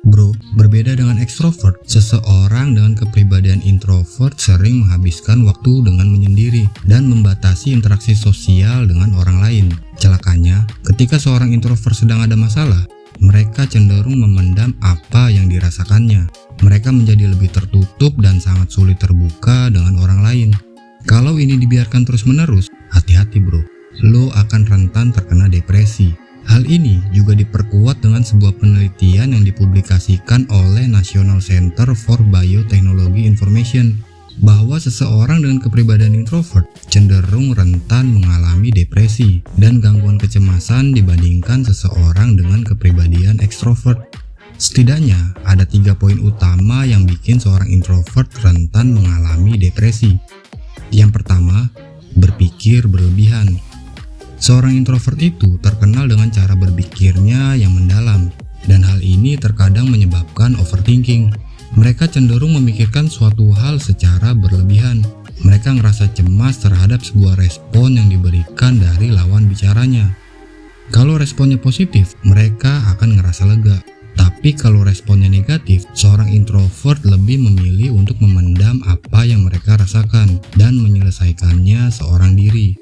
Bro, berbeda dengan ekstrovert, seseorang dengan kepribadian introvert sering menghabiskan waktu dengan menyendiri dan membatasi interaksi sosial dengan orang lain. Celakanya, ketika seorang introvert sedang ada masalah, mereka cenderung memendam apa yang dirasakannya. Mereka menjadi lebih tertutup dan sangat sulit terbuka dengan orang lain. Kalau ini dibiarkan terus-menerus, hati-hati bro, lo akan rentan terkena depresi. Hal ini juga diperkuat dengan sebuah penelitian yang dipublikasikan oleh National Center for Biotechnology Information, bahwa seseorang dengan kepribadian introvert cenderung rentan mengalami depresi dan gangguan kecemasan dibandingkan seseorang dengan kepribadian ekstrovert. Setidaknya ada 3 poin utama yang bikin seorang introvert rentan mengalami depresi. Yang pertama, berpikir berlebihan. Seorang introvert itu terkenal dengan cara berpikirnya yang mendalam, dan hal ini terkadang menyebabkan overthinking. Mereka cenderung memikirkan suatu hal secara berlebihan. Mereka ngerasa cemas terhadap sebuah respon yang diberikan dari lawan bicaranya. Kalau responnya positif, mereka akan ngerasa lega. Tapi kalau responnya negatif, seorang introvert lebih memilih untuk memendam apa yang mereka rasakan dan menyelesaikannya seorang diri.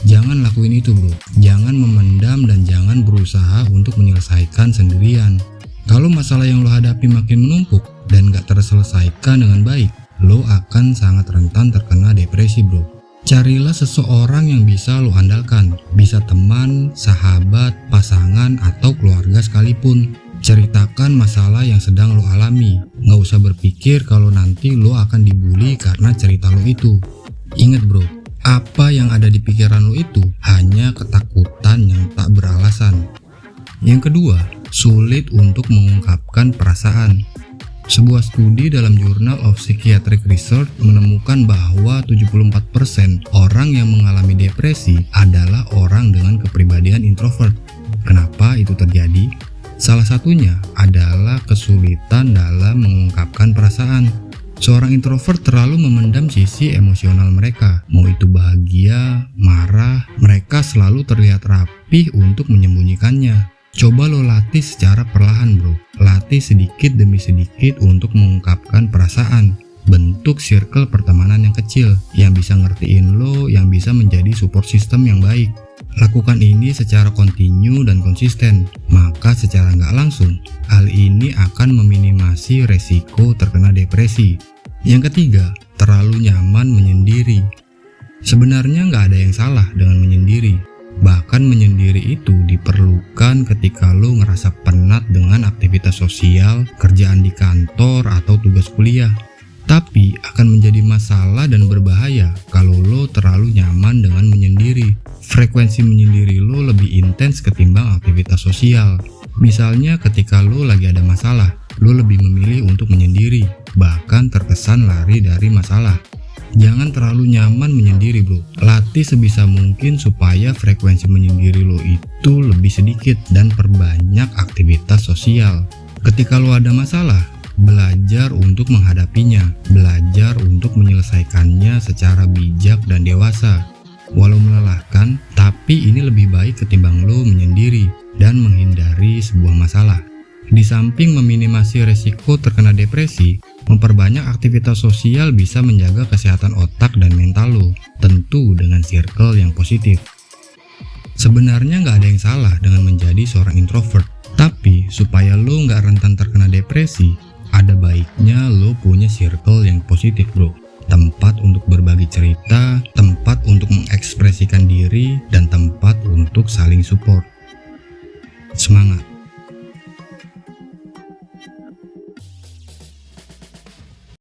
Jangan lakuin itu bro, jangan memendam dan jangan berusaha untuk menyelesaikan sendirian. Kalau masalah yang lo hadapi makin menumpuk dan gak terselesaikan dengan baik, lo akan sangat rentan terkena depresi bro. Carilah seseorang yang bisa lo andalkan, bisa teman, sahabat, pasangan, atau keluarga sekalipun. Ceritakan masalah yang sedang lo alami, gak usah berpikir kalau nanti lo akan dibully karena cerita lo itu. Ingat bro, apa yang ada di pikiran lo itu hanya ketakutan yang tak beralasan. Yang kedua, sulit untuk mengungkapkan perasaan. Sebuah studi dalam Journal of Psychiatric Research menemukan bahwa 74% orang yang mengalami depresi adalah orang dengan kepribadian introvert. Kenapa itu terjadi? Salah satunya adalah kesulitan dalam mengungkapkan perasaan. Seorang introvert terlalu memendam sisi emosional mereka, mau itu bahagia, marah, mereka selalu terlihat rapih untuk menyembunyikannya. Coba lo latih secara perlahan bro, latih sedikit demi sedikit untuk mengungkapkan perasaan. Bentuk circle pertemanan yang kecil, yang bisa ngertiin lo, yang bisa menjadi support system yang baik. Lakukan ini secara kontinu dan konsisten, maka secara nggak langsung, hal ini akan meminimasi resiko terkena depresi. Yang ketiga, terlalu nyaman menyendiri. Sebenarnya nggak ada yang salah dengan menyendiri. Bahkan menyendiri itu diperlukan ketika lo ngerasa penat dengan aktivitas sosial, kerjaan di kantor, atau tugas kuliah. Tapi akan menjadi masalah dan berbahaya kalau lo terlalu nyaman dengan menyendiri. Frekuensi menyendiri lo lebih intens ketimbang aktivitas sosial. Misalnya ketika lo lagi ada masalah, lo lebih memilih untuk menyendiri, bahkan terkesan lari dari masalah. Jangan terlalu nyaman menyendiri bro. Latih sebisa mungkin supaya frekuensi menyendiri lo itu lebih sedikit dan perbanyak aktivitas sosial. Ketika lo ada masalah, belajar untuk menghadapinya, belajar untuk menyelesaikannya secara bijak dan dewasa. Walau melelahkan, tapi ini lebih baik ketimbang lo menyendiri dan menghindari sebuah masalah. Di samping meminimasi resiko terkena depresi, memperbanyak aktivitas sosial bisa menjaga kesehatan otak dan mental lo, tentu dengan circle yang positif. Sebenarnya nggak ada yang salah dengan menjadi seorang introvert, tapi supaya lo nggak rentan terkena depresi, ada baiknya lo punya circle yang positif bro. Tempat untuk berbagi cerita, tempat untuk mengekspresikan diri, dan tempat untuk saling support. Semangat!